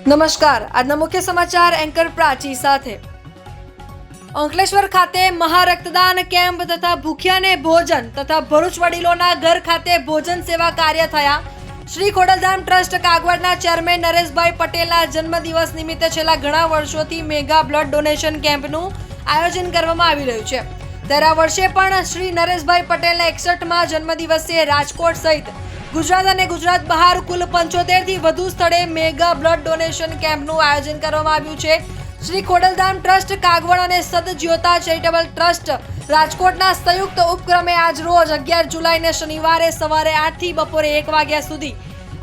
નમસ્કાર, આજના મુખ્ય સમાચાર એન્કર પ્રાચી સાથે। અંકલેશ્વર ખાતે મહારક્તદાન કેમ્પ તથા ભૂખ્યાને ભોજન તથા ભરૂચ વડીલોના ઘર ખાતે ભોજન સેવા કાર્ય થયા। શ્રી ખોડલધામ ટ્રસ્ટ કાગવડના ચેરમેન નરેશભાઈ પટેલના જન્મદિવસ નિમિત્તે છેલ્લા ઘણા વર્ષોથી મેગા બ્લડ ડોનેશન કેમ્પનું આયોજન કરવામાં આવી રહ્યું છે। ત્યારે આ વર્ષે પણ શ્રી નરેશભાઈ પટેલના 61મા જન્મદિવસે રાજકોટ સહિત ગુજરાત અને ગુજરાત બહાર કુલ 75 થી વધુ સ્થળે મેગા બ્લડ ડોનેશન કેમ્પનું આયોજન કરવામાં આવ્યું છે। શ્રી ખોડલધામ ટ્રસ્ટ કાગવડ અને સદજ્યોતા ચેરિટેબલ ટ્રસ્ટ રાજકોટના સંયુક્ત ઉપક્રમે આજ રોજ 11 જુલાઈને શનિવારે સવારે 8 થી બપોરે 1 વાગ્યા સુધી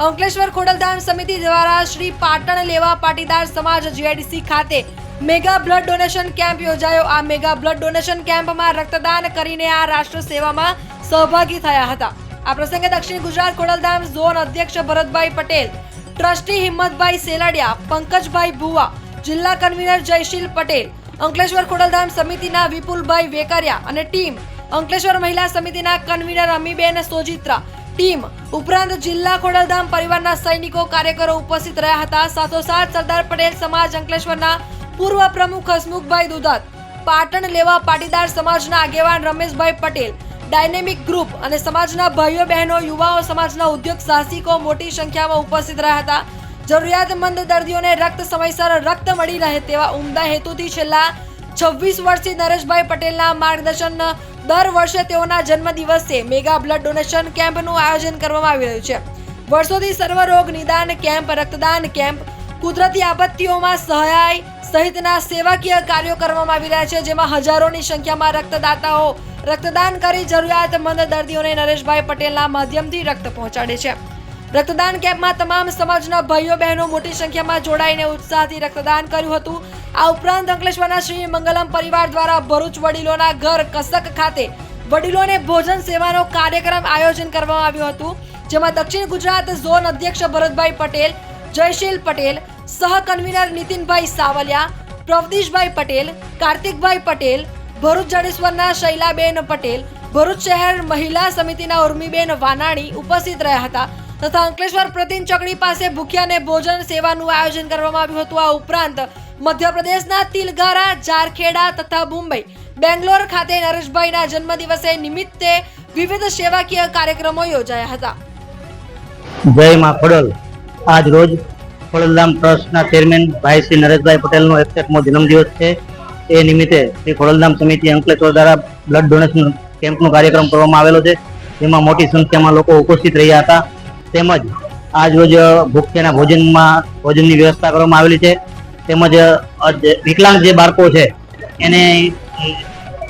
અંકલેશ્વર ખોડલધામ સમિતિ દ્વારા શ્રી પાટણ લેવા પાટીદાર સમાજ જીઆઈડીસી ખાતે મેગા બ્લડ ડોનેશન કેમ્પ યોજાયો। આ મેગા બ્લડ ડોનેશન કેમ્પમાં રક્તદાન કરીને આ રાષ્ટ્ર સેવામાં સહભાગી થયા હતા। આ પ્રસંગે દક્ષિણ ગુજરાત ખોડલધામ ઝોન અધ્યક્ષ ભરતભાઈ પટેલ, ટ્રસ્ટી હિંમતભાઈ સેલડિયા, પંકજભાઈ ભુવા, જિલ્લા કન્વીનર જયશીલ પટેલ, અંકલેશ્વર ખોડલધામ સમિતિના વિપુલભાઈ વેકરિયા અને ટીમ, અંકલેશ્વર મહિલા સમિતિના કન્વીનર અમીબેન સોજિત્રા ટીમ ઉપરાંત જિલ્લા ખોડલધામ પરિવારના સૈનિકો કાર્યકરો ઉપસ્થિત રહ્યા હતા। સાથોસાથ સરદાર પટેલ સમાજ અંકલેશ્વરના પૂર્વ પ્રમુખ હસમુખભાઈ દુધાત, પાટણ લેવા પાટીદાર સમાજના આગેવાન રમેશભાઈ પટેલ, ડાયનેમિક ગ્રુપ અને સમાજના ભાઈઓ બહેનો, યુવાઓ, સમાજના ઉદ્યોગ સાહસિકો મોટી સંખ્યામાં ઉપસ્થિત રહ્યા હતા। જરૂરિયાતમંદ દર્દીઓને રક્ત સમયસર રક્ત મળી રહે તેવા ઉમદા હેતુથી છેલ્લા 26 વર્ષથી નરેશભાઈ પટેલના માર્ગદર્શન દર વર્ષે તેઓના જન્મદિવસે મેગા બ્લડ ડોનેશન કેમ્પનું આયોજન કરવામાં આવી રહ્યું છે। વર્ષોથી સર્વરોગ નિદાન કેમ્પ, રક્તદાન કેમ્પ, કુદરતી આપત્તિઓમાં સહાય સહિતના સેવાકીય કાર્યો કરવામાં આવી રહ્યા છે, જેમાં હજારોની સંખ્યામાં રક્તદાતાઓ રક્તદાન કરી જરૂરિયાતમંદ દર્દીઓને નરેશભાઈ પટેલના માધ્યમથી રક્ત પહોંચાડે છે। રક્તદાન કેમ્પમાં તમામ સમાજના ભાઈઓ બહેનો મોટી સંખ્યામાં જોડાઈને ઉત્સાહથી રક્તદાન કર્યું હતું। આ ઉપરાંત અંકલેશ્વરના શ્રી મંગલમ પરિવાર દ્વારા ભરૂચ વડીલોના ઘર કસક ખાતે વડીલોને ભોજન સેવાનો કાર્યક્રમ આયોજન કરવામાં આવ્યું હતું, જેમાં દક્ષિણ ગુજરાત ઝોન અધ્યક્ષ ભરતભાઈ પટેલ, જયશીલ પટેલ, સહ કન્વીનર નીતિનભાઈ સાવલિયા, પ્રવદીશભાઈ પટેલ, કાર્તિકભાઈ પટેલ, ભરૂચ જડેશ્વરના શૈલાબેન પટેલ, ભરૂચ શહેર મહિલા સમિતિના ઉર્મીબેન વાનાણી ઉપસ્થિત રહ્યા હતા તથા અંકલેશ્વર પ્રતિન ચોકડી પાસે ભૂખ્યાને ભોજન સેવાનું આયોજન કરવામાં આવ્યું હતું। આ ઉપરાંત મધ્યપ્રદેશના તિલગારા, જારખેડા તથા મુંબઈ, બેંગ્લોર ખાતે નરેશભાઈના જન્મદિવસે નિમિત્તે વિવિધ સેવાકીય કાર્યક્રમો યોજાયા હતા। જય માં ખોડલ। આજ રોજ ખોડલધામ ટ્રસ્ટના ચેરમેન ભાઈ શ્રી નરેશભાઈ પટેલનો 61મો જન્મદિવસ છે। એ નિમિત્તે શ્રી ખોડલધામ સમિતિ અંકલેશ્વર દ્વારા બ્લડ ડોનેશન કેમ્પનો કાર્યક્રમ કરવામાં આવેલો છે, જેમાં મોટી સંખ્યામાં લોકો ઉપસ્થિત રહ્યા હતા। તેમજ આજ રોજ ભૂખ્યાના ભોજનની વ્યવસ્થા કરવામાં આવેલી છે। તેમજ વિકલાંગ જે બાળકો છે એને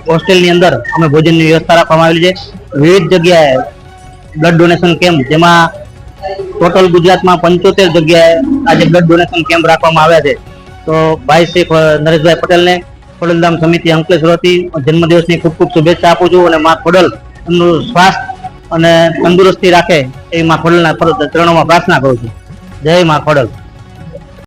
હોસ્ટેલની અંદર અમે ભોજનની વ્યવસ્થા રાખવામાં આવેલી છે। વિવિધ જગ્યાએ બ્લડ ડોનેશન કેમ્પ, જેમાં ટોટલ ગુજરાતમાં 75 જગ્યાએ આજે બ્લડ ડોનેશન કેમ્પ રાખવામાં આવ્યા છે। તો ભાઈ શ્રી નરેશભાઈ પટેલને ખોડલધામ સમિતિ અંકલેશ્વરથી જન્મદિવસની ખૂબ ખૂબ શુભેચ્છા આપું છું અને માં ખોડલ એમનું સ્વાસ્થ્ય અને તંદુરસ્તી રાખે એ માં ખોડલના ચરણોમાં પ્રાર્થના કરું છું। જય માં ખોડલ।